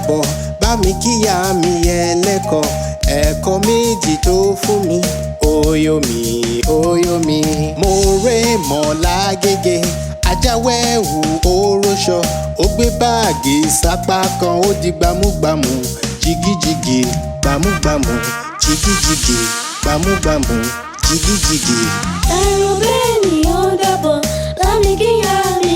dàbọ̀ bá mi kíyà mi ẹlẹ́kọ̀ọ́ ẹ̀kọ́ méjì tó fún mi oyomi mo ré mọ́ lágége ajáwẹ́wù oróṣọ ó gbé báàgì sápá kan ó di gbámúgbámú jigijigi gbámúgbámú jigijigi gbámúgbámú jigijigi. ẹ̀rọ bẹ́ẹ̀ ni ó dàbọ̀ bá mi kíyà mi